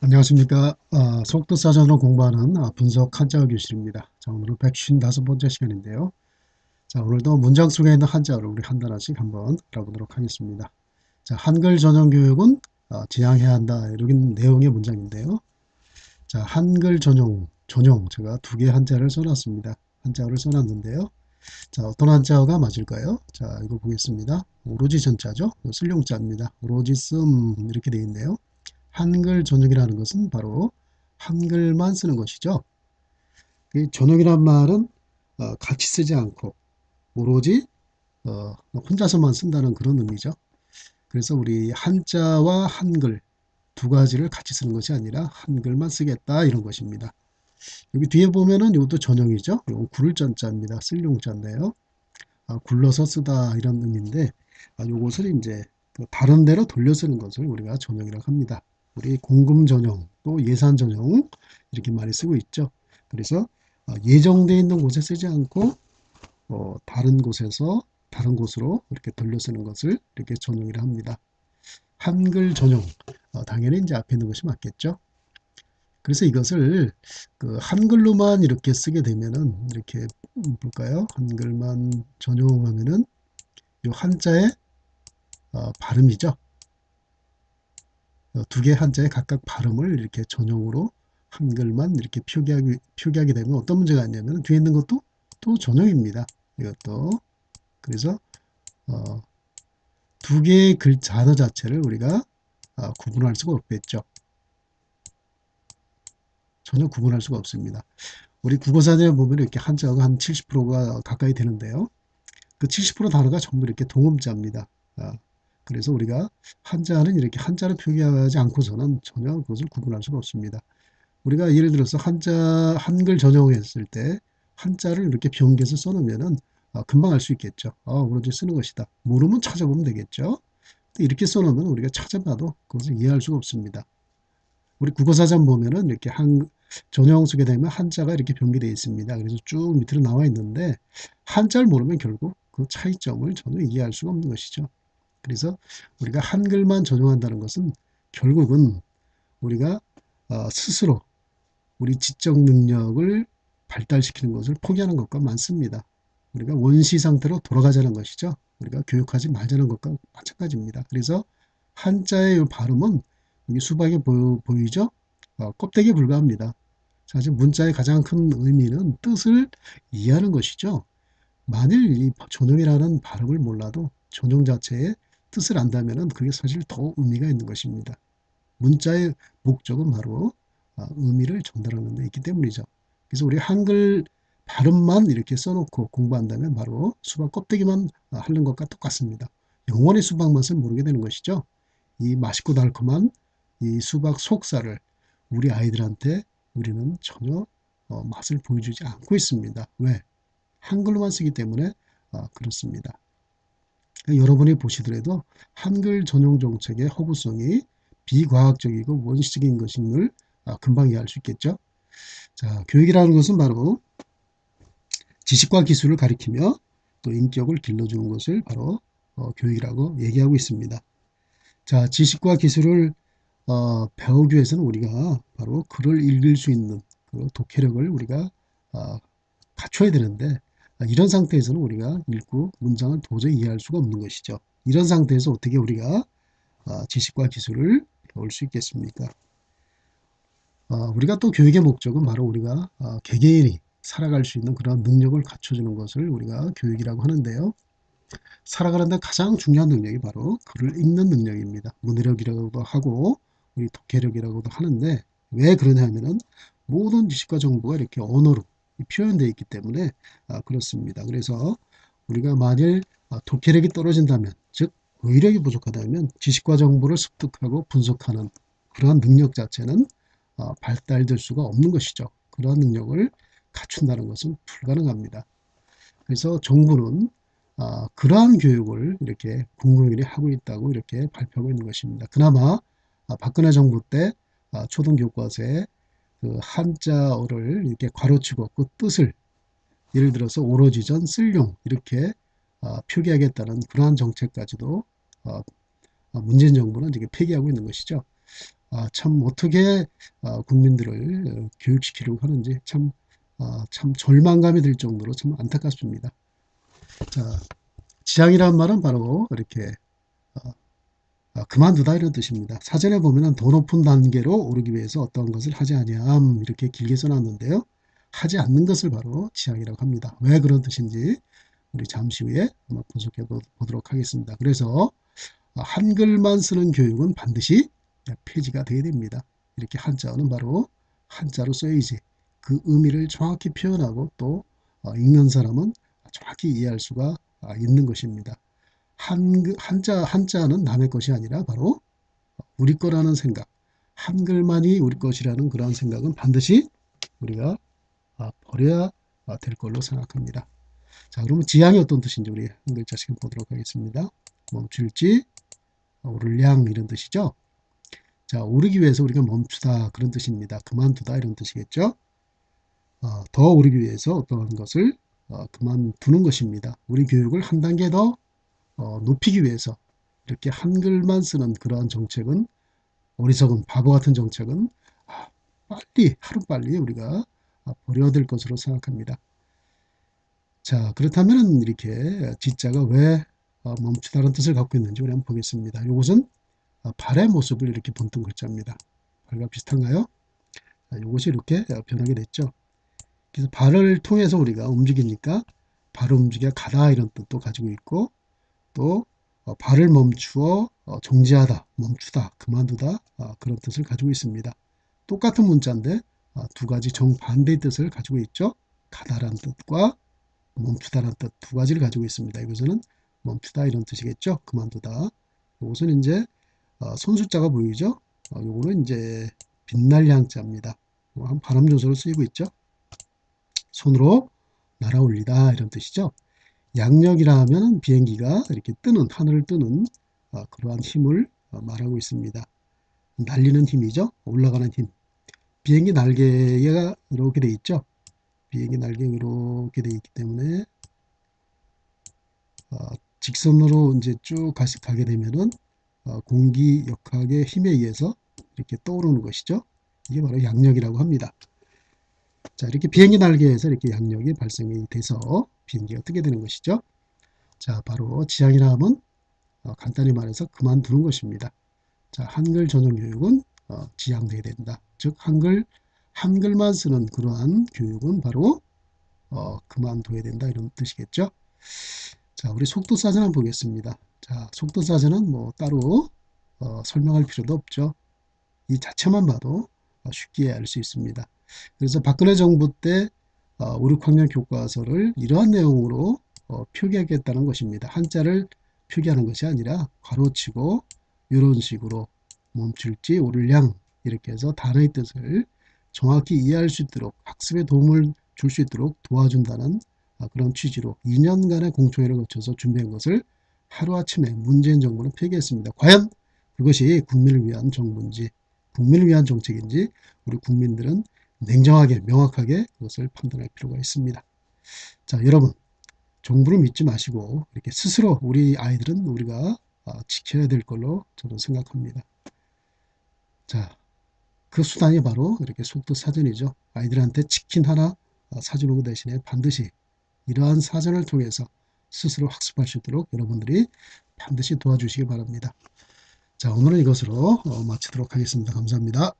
안녕하십니까. 속도사전으로 공부하는 분석 한자어 교실입니다. 자, 오늘은 155번째 시간인데요. 자, 오늘도 문장 속에 있는 한자어를 우리 한 단어씩 한번 알아보도록 하겠습니다. 자, 한글 전용 교육은 지향해야 한다. 이런 내용의 문장인데요. 자, 한글 전용 제가 두 개 한자를 써놨습니다. 한자어를 써놨는데요. 자, 어떤 한자어가 맞을까요? 자, 이거 보겠습니다. 오로지 전자죠. 쓸용자입니다. 오로지 이렇게 되어 있네요. 한글 전용이라는 것은 바로 한글만 쓰는 것이죠. 이 전용이란 말은 같이 쓰지 않고 오로지 혼자서만 쓴다는 그런 의미죠. 그래서 우리 한자와 한글 두 가지를 같이 쓰는 것이 아니라 한글만 쓰겠다 이런 것입니다. 여기 뒤에 보면은 이것도 전용이죠. 이건 굴을 전자입니다. 쓸 용자인데요. 굴러서 쓰다 이런 의미인데 요것을 이제 다른 데로 돌려 쓰는 것을 우리가 전용이라고 합니다. 우리 공금 전용 또 예산 전용 이렇게 많이 쓰고 있죠. 그래서 예정되어 있는 곳에 쓰지 않고 다른 곳에서 다른 곳으로 이렇게 돌려 쓰는 것을 이렇게 전용이라 합니다. 한글 전용 당연히 이제 앞에 있는 것이 맞겠죠. 그래서 이것을 그 한글로만 이렇게 쓰게 되면은 이렇게 볼까요? 한글만 전용하면은 요 한자의 발음이죠. 두 개의 한자의 각각 발음을 이렇게 전용으로 한글만 이렇게 표기하게 되면 어떤 문제가 있냐면 뒤에 있는 것도 또 전용입니다. 이것도. 그래서 어, 두 개의 단어 자체를 우리가 구분할 수가 없겠죠. 전혀 구분할 수가 없습니다. 우리 국어사전에 보면 이렇게 한자가 한 70%가 가까이 되는데요. 그 70% 단어가 전부 이렇게 동음자입니다. 아, 그래서 우리가 한자는 이렇게 한자로 표기하지 않고서는 전혀 그것을 구분할 수가 없습니다. 우리가 예를 들어서 한글 전용했을 때 한자를 이렇게 변개해서 써놓으면은 금방 알 수 있겠죠. 오로지 쓰는 것이다. 모르면 찾아보면 되겠죠. 이렇게 써놓으면 우리가 찾아봐도 그것을 이해할 수가 없습니다. 우리 국어사전 보면은 이렇게 전용 쓰게 되면 한자가 이렇게 변개되어 있습니다. 그래서 쭉 밑으로 나와 있는데 한자를 모르면 결국 그 차이점을 전혀 이해할 수가 없는 것이죠. 그래서 우리가 한글만 전용한다는 것은 결국은 우리가 스스로 우리 지적 능력을 발달시키는 것을 포기하는 것과 많습니다. 우리가 원시 상태로 돌아가자는 것이죠. 우리가 교육하지 말자는 것과 마찬가지입니다. 그래서 한자의 발음은 여기 수박에 보이죠? 껍데기에 불과합니다. 사실 문자의 가장 큰 의미는 뜻을 이해하는 것이죠. 만일 이 전용이라는 발음을 몰라도 전용 자체의 뜻을 안다면 그게 사실 더 의미가 있는 것입니다. 문자의 목적은 바로 의미를 전달하는 데 있기 때문이죠. 그래서 우리 한글 발음만 이렇게 써놓고 공부한다면 바로 수박 껍데기만 하는 것과 똑같습니다. 영원히 수박 맛을 모르게 되는 것이죠. 이 맛있고 달콤한 이 수박 속살을 우리 아이들한테 우리는 전혀 맛을 보여주지 않고 있습니다. 왜? 한글로만 쓰기 때문에 그렇습니다. 여러분이 보시더라도 한글 전용 정책의 허구성이 비과학적이고 원시적인 것임을 금방 이해할 수 있겠죠. 자, 교육이라는 것은 바로 지식과 기술을 가리키며 또 인격을 길러주는 것을 바로 교육이라고 얘기하고 있습니다. 자, 지식과 기술을 배우기 위해서는 우리가 바로 글을 읽을 수 있는 그 독해력을 우리가 갖춰야 되는데 이런 상태에서는 우리가 읽고 문장을 도저히 이해할 수가 없는 것이죠. 이런 상태에서 어떻게 우리가 지식과 기술을 배울 수 있겠습니까? 우리가 또 교육의 목적은 바로 우리가 개개인이 살아갈 수 있는 그런 능력을 갖춰주는 것을 우리가 교육이라고 하는데요. 살아가는데 가장 중요한 능력이 바로 글을 읽는 능력입니다. 문해력이라고도 하고 우리 독해력이라고도 하는데 왜 그러냐 하면은 모든 지식과 정보가 이렇게 언어로 표현되어 있기 때문에 그렇습니다. 그래서 우리가 만일 독해력이 떨어진다면 즉 의력이 부족하다면 지식과 정보를 습득하고 분석하는 그러한 능력 자체는 발달될 수가 없는 것이죠. 그러한 능력을 갖춘다는 것은 불가능합니다. 그래서 정부는 그러한 교육을 이렇게 공공연히 하고 있다고 이렇게 발표하고 있는 것입니다. 그나마 박근혜 정부 때 초등교과서에 그 한자어를 이렇게 가로치고 그 뜻을 예를 들어서 오로지전 쓸용 이렇게 표기하겠다는 그러한 정책까지도 문재인 정부는 이렇게 폐기하고 있는 것이죠. 참 어떻게 국민들을 교육시키려고 하는지 참 절망감이 들 정도로 참 안타깝습니다. 자, 지향이란 말은 바로 이렇게 어, 그만두다 이런 뜻입니다. 사전에 보면은 더 높은 단계로 오르기 위해서 어떠한 것을 하지 아니함 이렇게 길게 써놨는데요. 하지 않는 것을 바로 지향이라고 합니다. 왜 그런 뜻인지 우리 잠시 후에 한번 분석해 보도록 하겠습니다. 그래서 한글만 쓰는 교육은 반드시 폐지가 되어야 됩니다. 이렇게 한자어는 바로 한자로 써야지 그 의미를 정확히 표현하고 또 읽는 사람은 정확히 이해할 수가 있는 것입니다. 한자는 남의 것이 아니라 바로 우리 거라는 생각, 한글만이 우리 것이라는 그러한 생각은 반드시 우리가 버려야 될 걸로 생각합니다. 자, 그러면 지향이 어떤 뜻인지 우리 한 글자씩 보도록 하겠습니다. 멈출지, 오를 양 이런 뜻이죠. 자, 오르기 위해서 우리가 멈추다 그런 뜻입니다. 그만두다 이런 뜻이겠죠. 더 오르기 위해서 어떠한 것을 그만두는 것입니다. 우리 교육을 한 단계 더 높이기 위해서 이렇게 한글만 쓰는 그러한 정책은 어리석은 바보 같은 정책은 빨리 하루빨리 우리가 버려야 될 것으로 생각합니다. 자, 그렇다면 이렇게 지자가 왜 멈추다는 뜻을 갖고 있는지 우리 한번 보겠습니다. 이것은 발의 모습을 이렇게 본뜬 글자입니다. 발과 비슷한가요? 이것이 이렇게 변하게 됐죠. 그래서 발을 통해서 우리가 움직이니까 발을 움직여 가다 이런 뜻도 가지고 있고 또 발을 멈추어 정지하다, 멈추다, 그만두다 그런 뜻을 가지고 있습니다. 똑같은 문자인데 두 가지 정반대의 뜻을 가지고 있죠. 가다라는 뜻과 멈추다라는 뜻 두 가지를 가지고 있습니다. 이것은 멈추다 이런 뜻이겠죠. 그만두다. 이것은 이제 손숫자가 보이죠. 요거는 이제 빛날 양자입니다. 한 발음 조서로 쓰이고 있죠. 손으로 날아올리다 이런 뜻이죠. 양력이라 하면 비행기가 이렇게 뜨는 하늘을 뜨는 그러한 힘을 말하고 있습니다. 날리는 힘이죠. 올라가는 힘. 비행기 날개가 이렇게 돼 있죠. 비행기 날개가 이렇게 돼 있기 때문에 직선으로 이제 쭉 가게 되면은 공기 역학의 힘에 의해서 이렇게 떠오르는 것이죠. 이게 바로 양력이라고 합니다. 자, 이렇게 비행기 날개에서 이렇게 양력이 발생이 돼서 비행기가 뜨게 되는 것이죠. 자, 바로 지향이라 함은 간단히 말해서 그만두는 것입니다. 자, 한글 전용 교육은 지양돼야 된다. 즉 한글만 쓰는 그러한 교육은 바로 그만둬야 된다 이런 뜻이겠죠. 자, 우리 속도사전 한번 보겠습니다. 자, 속도사전은 뭐 따로 설명할 필요도 없죠. 이 자체만 봐도 쉽게 알 수 있습니다. 그래서 박근혜 정부 때 5, 6학년 교과서를 이러한 내용으로 표기하겠다는 것입니다. 한자를 표기하는 것이 아니라 괄호치고 이런 식으로 멈출지 오를 양 이렇게 해서 단어의 뜻을 정확히 이해할 수 있도록 학습에 도움을 줄 수 있도록 도와준다는 그런 취지로 2년간의 공청회를 거쳐서 준비한 것을 하루아침에 문재인 정부는 폐기했습니다. 과연 그것이 국민을 위한 정부인지 국민을 위한 정책인지 우리 국민들은 냉정하게 명확하게 그것을 판단할 필요가 있습니다. 자, 여러분 정부를 믿지 마시고 이렇게 스스로 우리 아이들은 우리가 지켜야 될 걸로 저는 생각합니다. 자, 그 수단이 바로 이렇게 속도 사전이죠. 아이들한테 치킨 하나 사주는 것 대신에 반드시 이러한 사전을 통해서 스스로 학습할 수 있도록 여러분들이 반드시 도와주시기 바랍니다. 자, 오늘은 이것으로 마치도록 하겠습니다. 감사합니다.